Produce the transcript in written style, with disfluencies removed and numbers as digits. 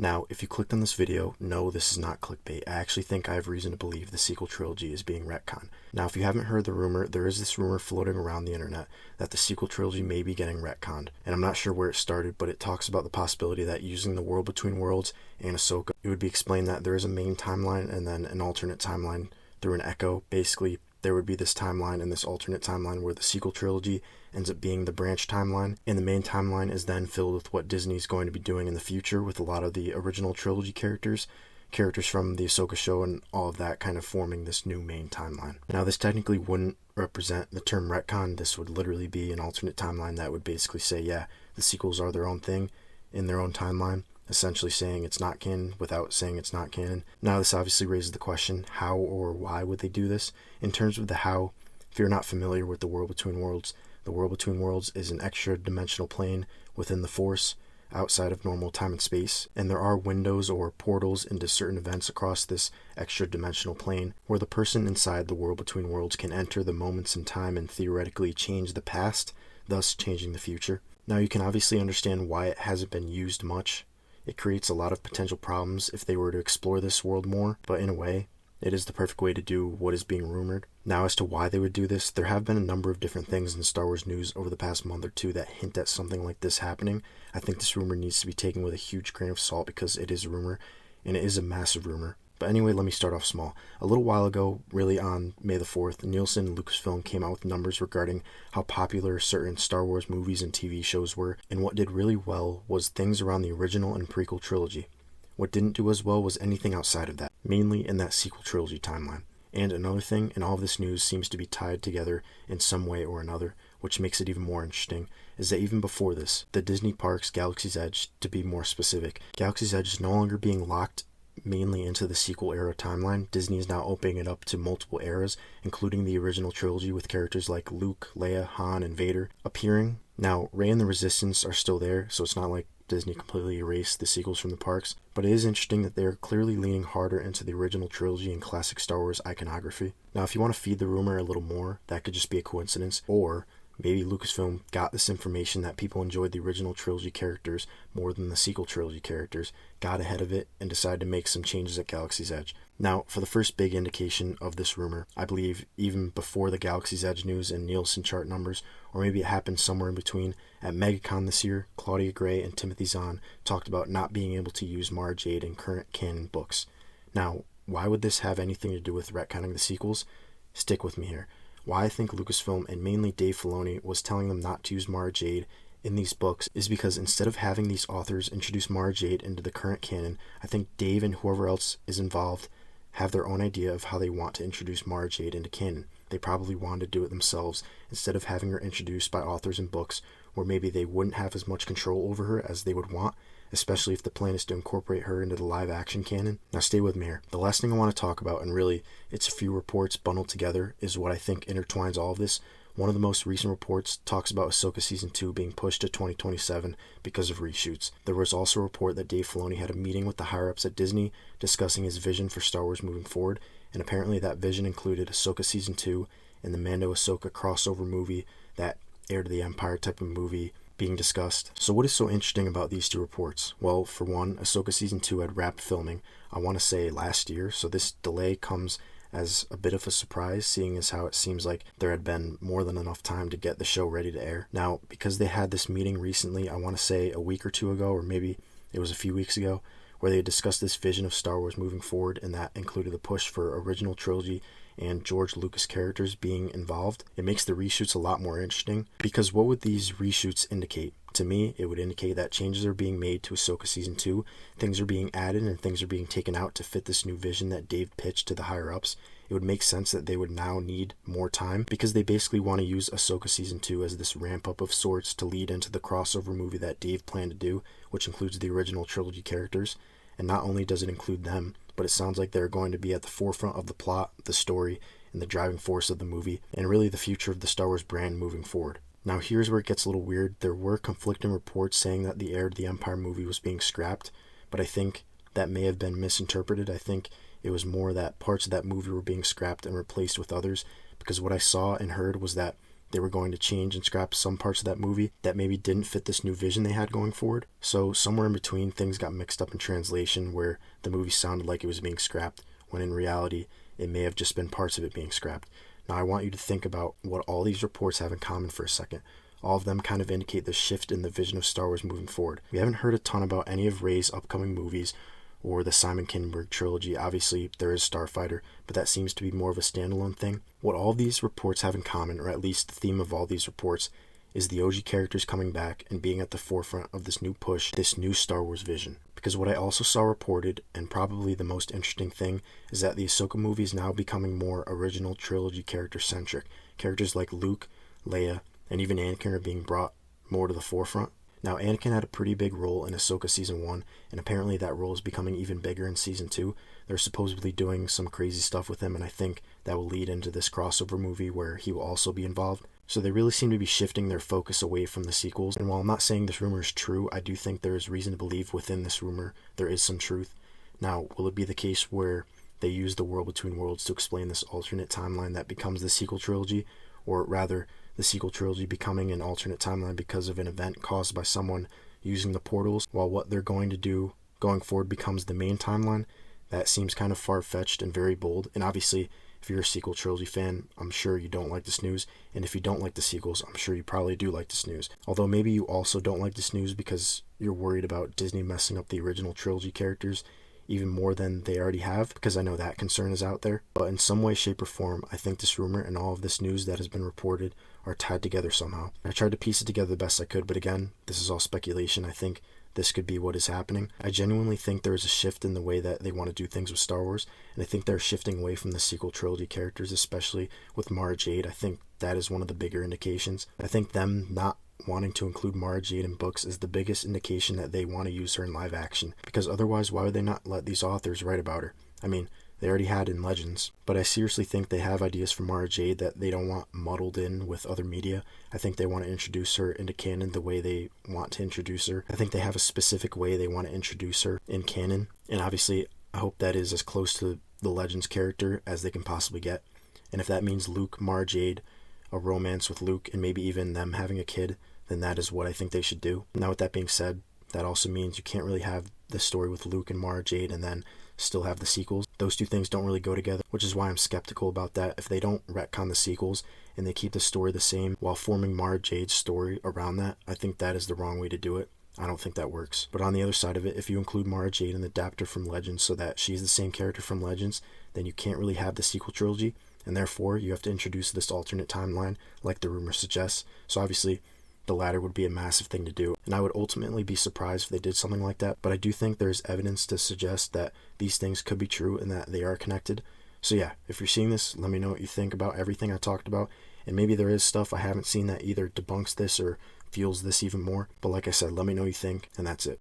Now, if you clicked on this video, no, this is not clickbait. I actually think I have reason to believe the sequel trilogy is being retconned. Now, if you haven't heard the rumor, there is this rumor floating around the internet that the sequel trilogy may be getting retconned. And I'm not sure where it started, but it talks about the possibility that using the World Between Worlds and Ahsoka, it would be explained that there is a main timeline and then an alternate timeline through an echo. Basically, there would be this timeline and this alternate timeline where the sequel trilogy ends up being the branch timeline, and the main timeline is then filled with what Disney's going to be doing in the future with a lot of the original trilogy characters from the Ahsoka show and all of that kind of forming this new main timeline. Now, this technically wouldn't represent the term retcon. This would literally be an alternate timeline that would basically say, yeah, the sequels are their own thing in their own timeline, essentially saying it's not canon without saying it's not canon. Now, this obviously raises the question, how or why would they do this? In terms of the how, if you're not familiar with the World Between Worlds, the World Between Worlds is an extra dimensional plane within the Force, outside of normal time and space, and there are windows or portals into certain events across this extra dimensional plane where the person inside the World Between Worlds can enter the moments in time and theoretically change the past, thus changing the future. Now, you can obviously understand why it hasn't been used much. It creates a lot of potential problems if they were to explore this world more, but in a way, it is the perfect way to do what is being rumored. Now, as to why they would do this, there have been a number of different things in Star Wars news over the past month or two that hint at something like this happening. I think this rumor needs to be taken with a huge grain of salt because it is a rumor, and it is a massive rumor. But anyway, let me start off small. A little while ago, really on May the 4th, Nielsen and Lucasfilm came out with numbers regarding how popular certain Star Wars movies and TV shows were, and what did really well was things around the original and prequel trilogy. What didn't do as well was anything outside of that, mainly in that sequel trilogy timeline. And another thing, and all of this news seems to be tied together in some way or another, which makes it even more interesting, is that even before this, the Disney parks Galaxy's Edge, to be more specific, Galaxy's Edge is no longer being locked mainly into the sequel era timeline. Disney is now opening it up to multiple eras, including the original trilogy with characters like Luke, Leia, Han, and Vader appearing. Now, Rey and the Resistance are still there, so it's not like Disney completely erased the sequels from the parks, but it is interesting that they're clearly leaning harder into the original trilogy and classic Star Wars iconography. Now, if you want to feed the rumor a little more, that could just be a coincidence, or maybe Lucasfilm got this information that people enjoyed the original trilogy characters more than the sequel trilogy characters, got ahead of it, and decided to make some changes at Galaxy's Edge. Now, for the first big indication of this rumor, I believe even before the Galaxy's Edge news and Nielsen chart numbers, or maybe it happened somewhere in between, at MegaCon this year, Claudia Gray and Timothy Zahn talked about not being able to use Mara Jade in current canon books. Now, why would this have anything to do with retconning the sequels? Stick with me here. Why I think Lucasfilm and mainly Dave Filoni was telling them not to use Mara Jade in these books is because instead of having these authors introduce Mara Jade into the current canon, I think Dave and whoever else is involved have their own idea of how they want to introduce Mara Jade into canon. They probably wanted to do it themselves instead of having her introduced by authors in books where maybe they wouldn't have as much control over her as they would want, especially if the plan is to incorporate her into the live action canon. Now stay with me here. The last thing I want to talk about, and really it's a few reports bundled together, is what I think intertwines all of this. One of the most recent reports talks about Ahsoka Season 2 being pushed to 2027 because of reshoots. There was also a report that Dave Filoni had a meeting with the higher-ups at Disney discussing his vision for Star Wars moving forward, and apparently that vision included Ahsoka Season 2 and the Mando-Ahsoka crossover movie, that Heir to the Empire type of movie, being discussed. So what is so interesting about these two reports? Well, for one, Ahsoka Season 2 had wrapped filming, I want to say last year, so this delay comes as a bit of a surprise, seeing as how it seems like there had been more than enough time to get the show ready to air. Now, because they had this meeting recently, I want to say a week or two ago, or maybe it was a few weeks ago, where they had discussed this vision of Star Wars moving forward, and that included the push for original trilogy and George Lucas characters being involved. It makes the reshoots a lot more interesting, because what would these reshoots indicate? To me, it would indicate that changes are being made to Ahsoka Season 2, things are being added and things are being taken out to fit this new vision that Dave pitched to the higher-ups. It would make sense that they would now need more time, because they basically want to use Ahsoka Season 2 as this ramp-up of sorts to lead into the crossover movie that Dave planned to do, which includes the original trilogy characters. And not only does it include them, but it sounds like they're going to be at the forefront of the plot, the story, and the driving force of the movie, and really the future of the Star Wars brand moving forward. Now here's where it gets a little weird. There were conflicting reports saying that the Heir to the Empire movie was being scrapped, but I think that may have been misinterpreted. I think it was more that parts of that movie were being scrapped and replaced with others, because what I saw and heard was that they were going to change and scrap some parts of that movie that maybe didn't fit this new vision they had going forward. So somewhere in between, things got mixed up in translation where the movie sounded like it was being scrapped, when in reality, it may have just been parts of it being scrapped. Now I want you to think about what all these reports have in common for a second. All of them kind of indicate the shift in the vision of Star Wars moving forward. We haven't heard a ton about any of Rey's upcoming movies or the Simon Kinberg trilogy. Obviously, there is Starfighter, but that seems to be more of a standalone thing. What all these reports have in common, or at least the theme of all these reports, is the OG characters coming back and being at the forefront of this new push, this new Star Wars vision. Because what I also saw reported, and probably the most interesting thing, is that the Ahsoka movie is now becoming more original trilogy character-centric. Characters like Luke, Leia, and even Anakin are being brought more to the forefront. Now, Anakin had a pretty big role in Ahsoka Season 1, and apparently that role is becoming even bigger in Season 2. They're supposedly doing some crazy stuff with him, and I think that will lead into this crossover movie where he will also be involved. So they really seem to be shifting their focus away from the sequels, and while I'm not saying this rumor is true, I do think there is reason to believe within this rumor there is some truth. Now, will it be the case where they use the World Between Worlds to explain this alternate timeline that becomes the sequel trilogy, or rather, the sequel trilogy becoming an alternate timeline because of an event caused by someone using the portals, while what they're going to do going forward becomes the main timeline? That seems kind of far-fetched and very bold, and obviously, if you're a sequel trilogy fan, I'm sure you don't like this news, and if you don't like the sequels, I'm sure you probably do like this news. Although maybe you also don't like this news because you're worried about Disney messing up the original trilogy characters even more than they already have, because I know that concern is out there. But in some way, shape, or form, I think this rumor and all of this news that has been reported are tied together somehow. I tried to piece it together the best I could, but again, this is all speculation. I think this could be what is happening. I genuinely think there is a shift in the way that they want to do things with Star Wars, and I think they're shifting away from the sequel trilogy characters, especially with Mara Jade. I think that is one of the bigger indications. I think them not wanting to include Mara Jade in books is the biggest indication that they want to use her in live action, because otherwise why would they not let these authors write about her? I mean, they already had in Legends, but I seriously think they have ideas for Mara Jade that they don't want muddled in with other media. I think they want to introduce her into canon the way they want to introduce her. I think they have a specific way they want to introduce her in canon, and obviously I hope that is as close to the Legends character as they can possibly get. And if that means Luke, Mara Jade, a romance with Luke, and maybe even them having a kid, then that is what I think they should do. Now, with that being said, that also means you can't really have the story with Luke and Mara Jade and then still have the sequels. Those two things don't really go together, which is why I'm skeptical about that. If they don't retcon the sequels and they keep the story the same while forming Mara Jade's story around that, I think that is the wrong way to do it. I don't think that works. But on the other side of it, if you include Mara Jade and adapt her from Legends so that she's the same character from Legends, then you can't really have the sequel trilogy, and therefore you have to introduce this alternate timeline like the rumor suggests. So obviously the latter would be a massive thing to do, and I would ultimately be surprised if they did something like that, but I do think there's evidence to suggest that these things could be true and that they are connected. So yeah, if you're seeing this, let me know what you think about everything I talked about, and maybe there is stuff I haven't seen that either debunks this or fuels this even more, but like I said, let me know what you think, and that's it.